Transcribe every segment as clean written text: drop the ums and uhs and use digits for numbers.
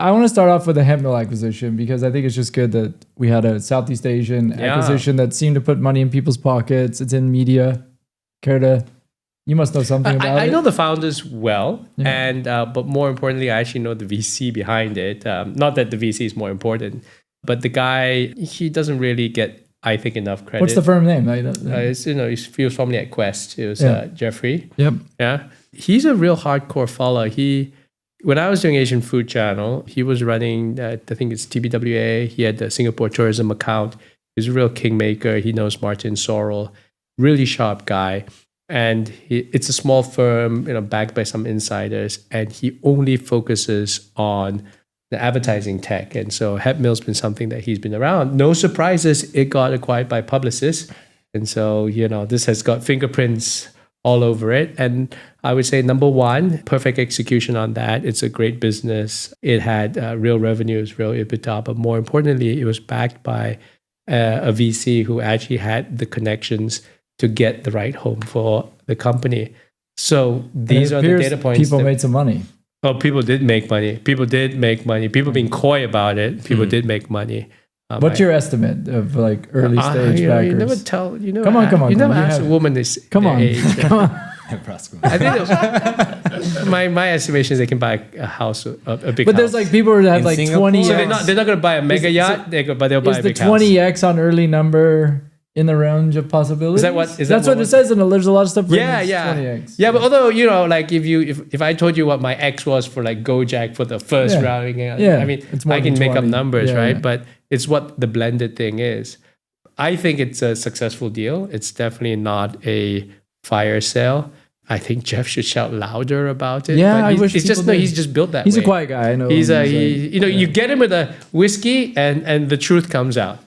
I want to start off with the Hepmil acquisition because I think it's just good that we had a Southeast Asian acquisition that seemed to put money in people's pockets. It's in media. You must know something about it. I know the founders well, and but more importantly, I actually know the VC behind it. Not that the VC is more important, but the guy, he doesn't really get, I think, enough credit. What's the firm name? He was formerly at Quest. It was Jeffrey. Yep. Yeah. He's a real hardcore follower. When I was doing Asian Food Channel, he was running, I think it's TBWA. He had the Singapore tourism account. He's a real kingmaker. He knows Martin Sorrell. Really sharp guy. And it's a small firm, backed by some insiders. And he only focuses on the advertising tech. And so Hepmil's been something that he's been around. No surprises, it got acquired by Publicis. And so, this has got fingerprints all over it. And I would say, number one, perfect execution on that. It's a great business. It had real revenues, real EBITDA. But more importantly, it was backed by a VC who actually had the connections to get the right home for the company. So these are the data points. People made some money. Oh, people did make money. People being coy about it. People did make money. What's your estimate of early stage backers? You never tell. Come on. You never ask a woman this. Come on. Age. I think my estimation is they can buy a house, a big house. But there's people who have 20. So they're not going to buy a mega yacht, but they'll buy a big house. Is the 20x on early number in the range of possibilities? Is that what? That's what it says, and there's a lot of stuff. 20x. Yeah, but although if I told you what my X was for Gojek for the first round, I mean, I can make up numbers, right? Yeah. But it's what the blended thing is. I think it's a successful deal. It's definitely not a fire sale. I think Jeff should shout louder about it. Yeah, I wish he's just built that way. He's a quiet guy. I know. You get him with a whiskey, and the truth comes out.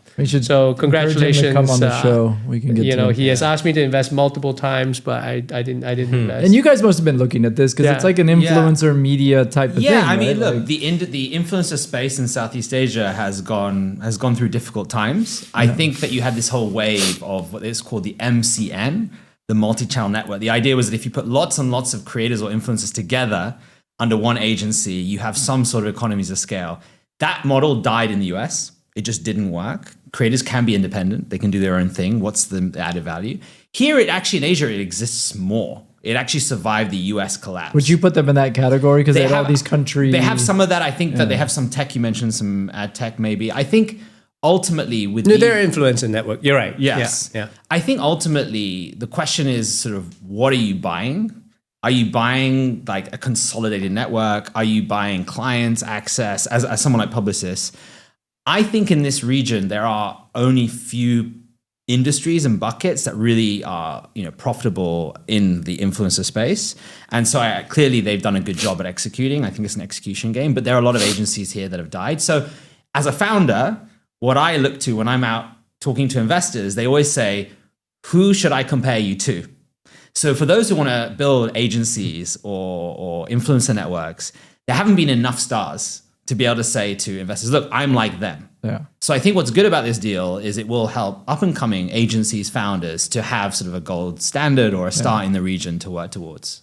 So congratulations! Come on the show. We can get. He has asked me to invest multiple times, but I didn't invest. And you guys must have been looking at this because it's like an influencer media type of thing. Yeah, I mean, look, the influencer space in Southeast Asia has gone through difficult times. I think that you had this whole wave of what is called the MCN, the multi-channel network. The idea was that if you put lots and lots of creators or influencers together under one agency, you have some sort of economies of scale. That model died in the US. It just didn't work. Creators can be independent. They can do their own thing. What's the added value? Here, in Asia, it exists more. It actually survived the US collapse. Would you put them in that category? Because they have all these countries. They have some of that. I think that they have some tech. You mentioned some ad tech, maybe. I think ultimately they're influencer network. You're right. Yes. Yeah. I think ultimately the question is sort of, what are you buying? Are you buying a consolidated network? Are you buying clients access as someone like Publicis? I think in this region, there are only few industries and buckets that really are, profitable in the influencer space. And so clearly they've done a good job at executing. I think it's an execution game, but there are a lot of agencies here that have died. So as a founder, what I look to when I'm out talking to investors, they always say, who should I compare you to? So for those who want to build agencies or influencer networks, there haven't been enough stars to be able to say to investors, look, I'm like them. Yeah. So I think what's good about this deal is it will help up and coming agencies, founders to have sort of a gold standard or a star in the region to work towards.